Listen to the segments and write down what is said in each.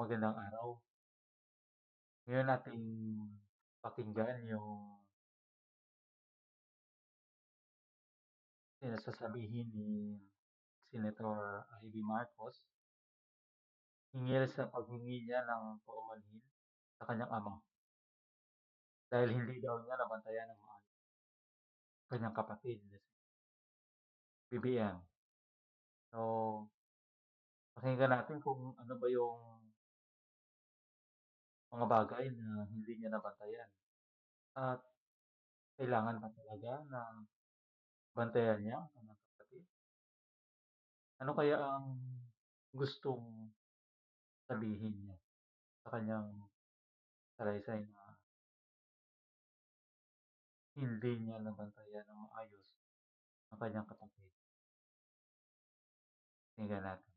Magandang araw. Ngayon nating pakinggan yung sasabihin ni Senator Ivy Marcos hinggil sa paghingi niya ng paumanhin sa kanyang ama dahil hindi daw niya nabantayan ng maayos ang kanyang kapatid na si BBM. So, pakinggan natin kung ano ba yung mga bagay na hindi niya nabantayan at kailangan ba talaga na bantayan niya ang kanyang kapatid. Ano kaya ang gustong sabihin niya sa kanyang salaysay na hindi niya nabantayan ng maayos ang kanyang kapatid? Tingnan natin.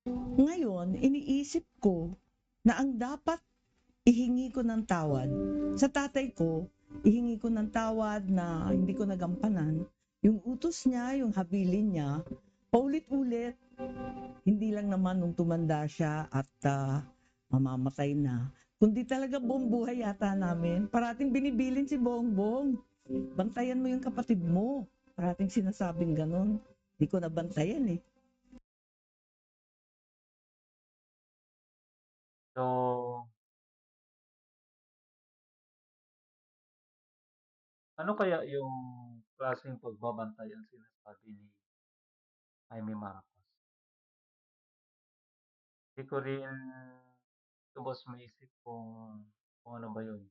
Ngayon, iniisip ko na ang dapat ihingi ko ng tawad sa tatay ko, ihingi ko ng tawad na hindi ko nagampanan. Yung utos niya, yung habilin niya, paulit-ulit, hindi lang naman nung tumanda siya at mamamatay na, kundi talaga buong buhay yata namin. Parating binibilin si Bongbong, bantayan mo yung kapatid mo. Parating sinasabing ganun. Hindi ko nabantayan eh. So, ano kaya yung klaseng pagbabantay ang sinasabi ni Jaime Marcos? Hindi ko rin lubos maisip kung ano ba yun.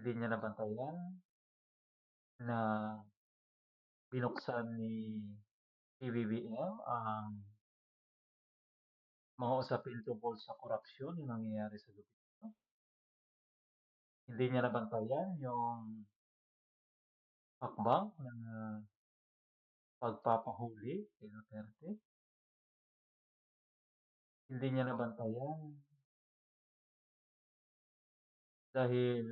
Hindi niya nabantayan na binuksan ni PBBM ang mga usapin tungkol sa korupsyon na nangyayari sa gobyerno. Hindi niya nabantayan yung hakbang na pagpapahuli kay Duterte. Hindi niya nabantayan dahil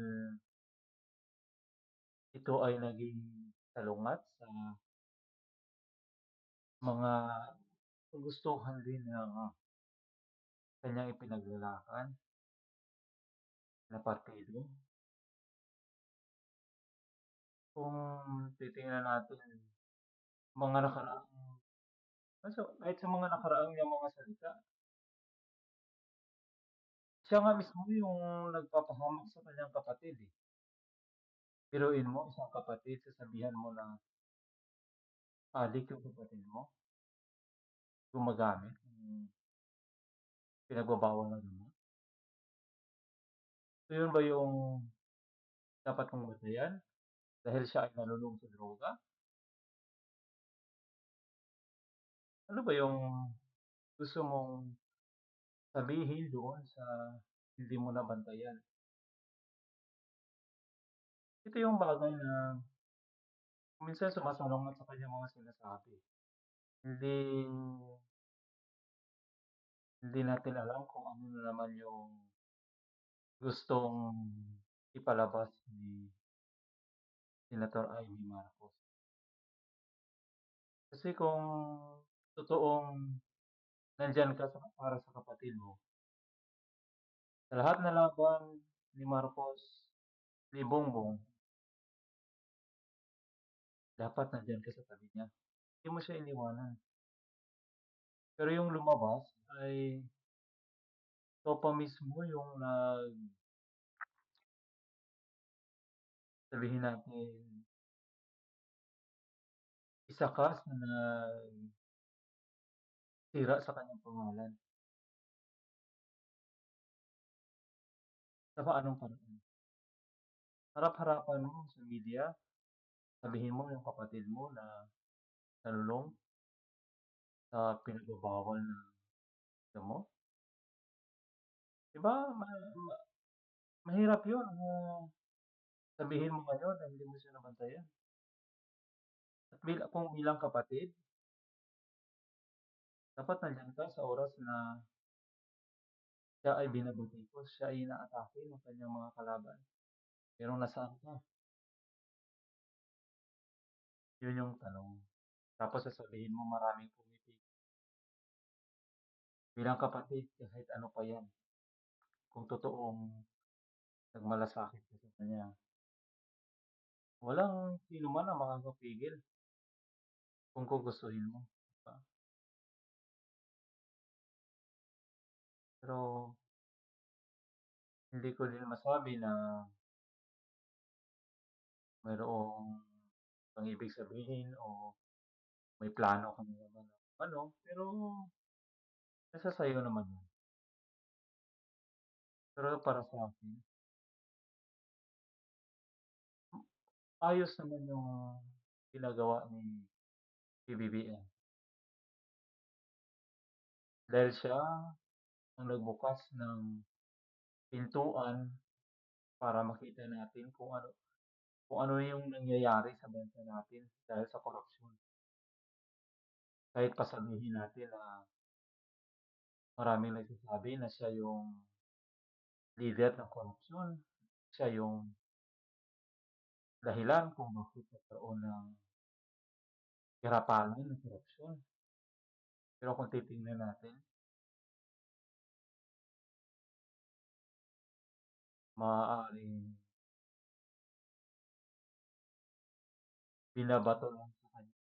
ito ay naging salungat sa mga kagustuhan din ng kanyang ipinaglalaban na partido. Kung titingnan natin mga nakaraang kahit sa mga nakaraang niyang mga salita, siya nga mismo yung nagpapahamak sa kanyang kapatid, eh. Biruin mo isang kapatid, sasabihan mo na adik yung kapatid mo, gumagamit ng pinagbabawal na gamot. So yun ba yung dapat mong bantayan dahil siya ay nalulung sa droga? Ano ba yung gusto mong sabihin doon sa hindi mo nabantayan? Ito yung bagay na minsan sumasalungat sa kanyang mga sinasabi. Hindi hindi natin alam kung ano na naman yung gustong ipalabas ni Senator Amy Marcos. Kasi kung totoong nandiyan ka para sa kapatid mo, sa lahat na laban ni Marcos, ni Bongbong, dapat nandiyan ka sa tabi niya. Hindi mo siya iniwanan. Pero yung lumabas ay ikaw pa mismo yung sabihin natin, isa ka sa sira sa kanyang pangalan. Sa paanong paraan? Harap-harapan mo sa media, sabihin mo yung kapatid mo na nalulong sa pinagbabawal na gamot. 'Di ba mahirap yun na sabihin mo ngayon na hindi mo siya nabantayan. At kung bilang kapatid, dapat nandiyan ka sa oras na siya ay binabatikos, siya ay inaatake ng kanyang mga kalaban. Pero nasaan ka? Yun yung tanong. Tapos sasabihin mo maraming pumipigil. bilang kapatid kahit ano pa 'yan, kung totoong nagmalasakit ka sa kanya, walang sino man ang makakapigil kung gugustuhin mo, 'di ba? Pero hindi ko din masabi na mayroong ibang ibig sabihin o may plano ka na naman na ano, pero nasa sa'yo naman 'yun. Pero para sa'kin, ayos naman yung ginagawa ni PBBM dahil siya ang nagbukas ng pintuan para makita natin kung ano yung nangyayari sa bansa natin dahil sa korupsyon. Kahit pa sabihin natin na maraming nagsasabi na siya yung leader ng korupsyon, siya yung dahilan kung bakit nagkaroon ng karapalan ng korupsyon. Pero kung titingnan natin, maaaring binabato lang sa kanya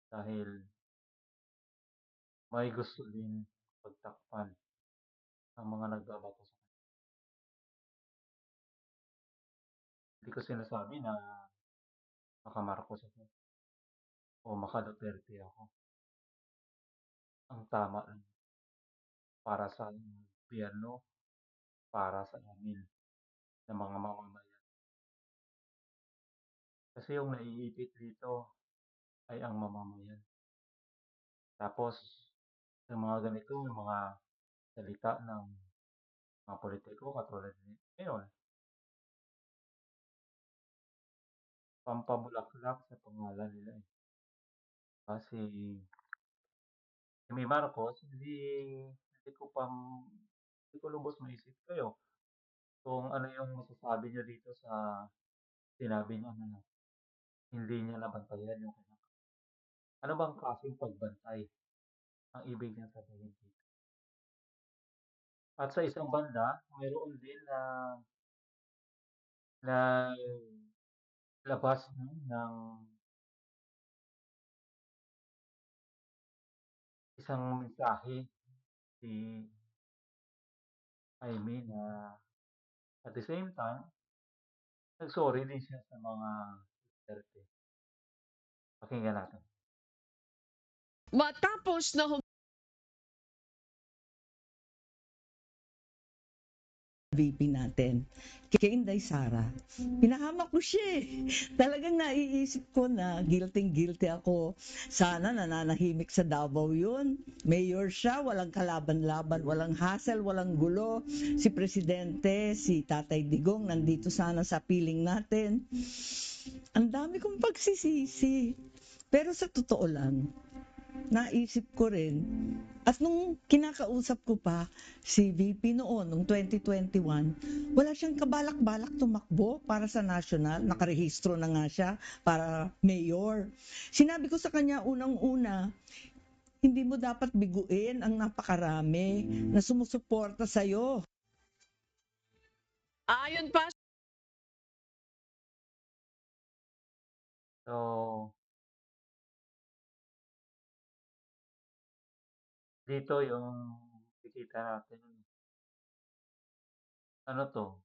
dahil may gusto din pagtakpan ang mga nagbabato sa kanya. Hindi ko sinasabi na maka-Marcos ako o maka-Duterte ako. Ang tama lang para sa gobyerno, para sa amin na mga mamamayan. Kasi yung naiipit dito ay ang mamamayan. Tapos, yung mga ganito, yung mga salita ng mga politiko katulad ngayon, pampabulaklak sa pangalan nila eh. Kasi si May Marcos, hindi ko lubos maisip kayo kung ano yung masasabi niyo dito sa sinabi niya na hindi niya nabantayan yung kanya. Ano bang klaseng pagbantay ang ibig niya sabihin dito? At sa isang banda, mayroon din na labas ng isang mensahe si Jaime na at the same time, nag-sorry din siya sa mga Duterte. Pakinggan natin. Matapos na VP natin, kay Inday Sara. Pinahamak ko siya eh. Talagang naiisip ko na guilty ako. Sana nananahimik sa Davao yun. Mayor siya, walang kalaban-laban, walang hassle, walang gulo. Si Presidente, si Tatay Digong, nandito sana sa piling natin. Ang dami kong pagsisisi. Pero sa totoo lang, naisip ko rin, at nung kinakausap ko pa si VP noon, nung 2021, wala siyang kabalak-balak tumakbo para sa national, nakarehistro na nga siya para mayor. Sinabi ko sa kanya unang-una, hindi mo dapat biguin ang napakarami na sumusuporta sa'yo. ayon pa So, dito yung nakikita natin, ano 'to,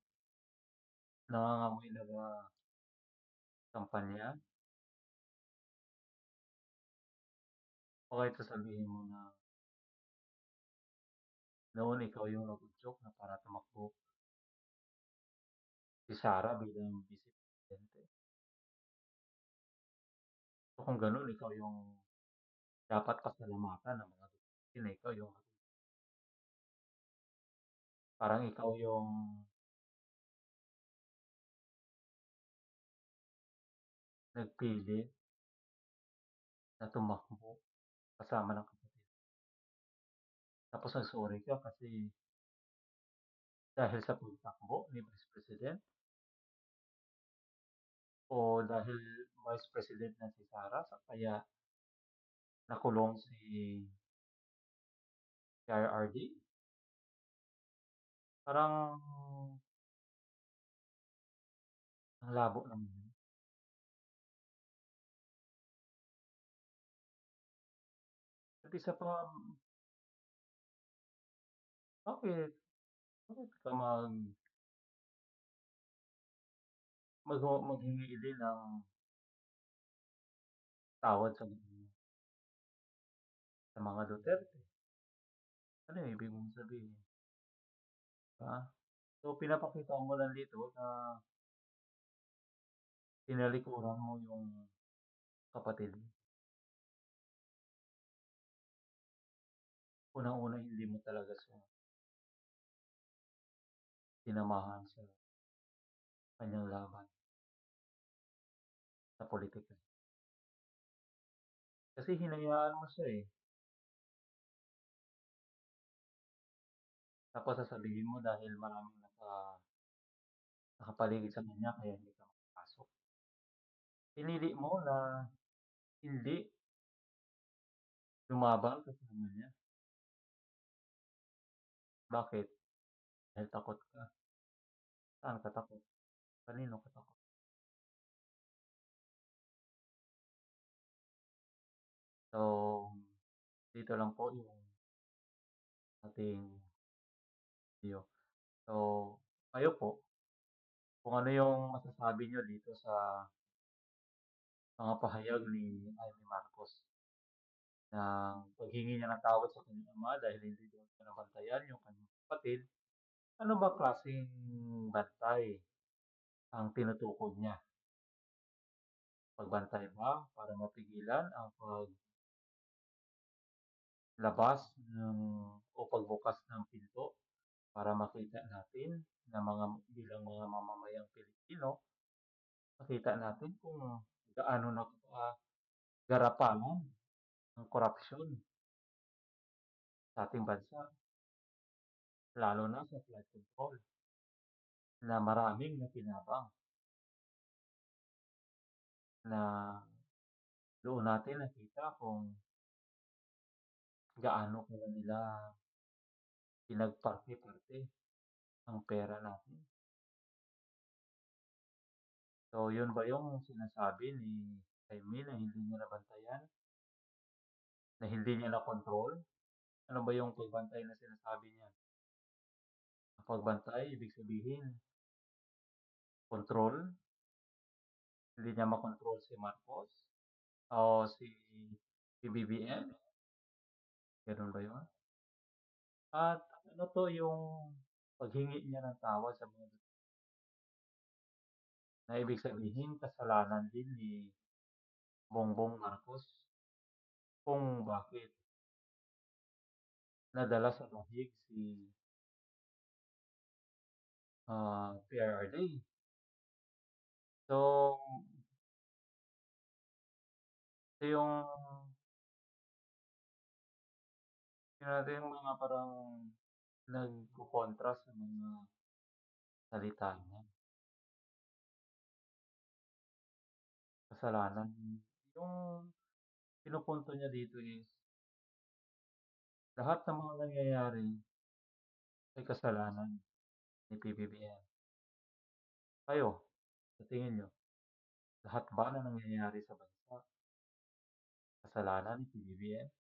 nangangamoy na ba kampanya o kahit sasabihin mo na noon ikaw yung nag-udyok na para tumakbo si Sara bilang Vice Presidente. So, kung gano'n ikaw yung dapat pasalamatan ng mga Duterte na ikaw yung parang ikaw yung nagpili na tumakbo kasama ng kapatid. Tapos nag-sorry ka kasi dahil sa pagtakbo ni Vice President o dahil Vice President na si Sara kaya nakulong si PRRD? Parang ang labo naman nun. At isa pa, bakit? Bakit ka maghingi din ng tawad sa mga Duterte? Ano yung ibig mong sabihin, 'di ba? So, pinapakita mo lang dito na tinalikuran mo yung kapatid mo. Unang-una hindi mo talaga siya sinamahan sa kanyang laban sa pulitika. Kasi hinayaan mo siya, eh, tapos sasabihin mo dahil maraming nakapaligid sa kanya kaya hindi ka makapasok. Pinili mo na hindi lumaban kasama niya. Bakit? Dahil takot ka. Saan ka takot? Kanino ka takot? So, dito lang po yung ating video. So, kayo po, kung ano yung masasabi niyo dito sa mga pahayag ni Amy Marcos ng paghingi niya ng tawad sa kanyang ama dahil hindi daw niya nabantayan yung kanyang kapatid. Ano ba klaseng bantay ang tinutukoy niya? Pagbantay ba para mapigilan ang paglabas o pagbukas ng pinto para makita natin na bilang mga mamamayang Pilipino, makita natin kung gaano na garapalan ang korupsyon sa ating bansa, lalo na sa flood control na maraming nakinabang na doon natin nakita kung gaano nila pinagparte-parte ang pera natin. So, yun ba yung sinasabi ni Jaime na hindi niya nabantayan, na hindi niya na-control? Ano ba yung pagbantay na sinasabi niya? Ang pagbantay, ibig sabihin, control, hindi niya makontrol si Marcos o si BBM, ganun ba yun? At ano to yung paghingi niya ng tawad sa mga na ibig sabihin kasalanan din ni Bongbong Marcos kung bakit nadala sa lahig si PRRD. So, ito yung natin yung mga parang nagkokontra sa mga salita niya. Kasalanan. Yung pinupunto niya dito is lahat ng mga nangyayari ay kasalanan ni PBBM. Kayo, sa tingin niyo, lahat ba na nangyayari sa bansa kasalanan ni PBBM?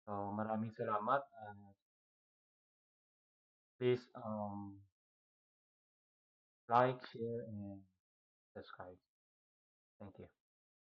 So, maraming salamat. Please like, share, and subscribe. Thank you.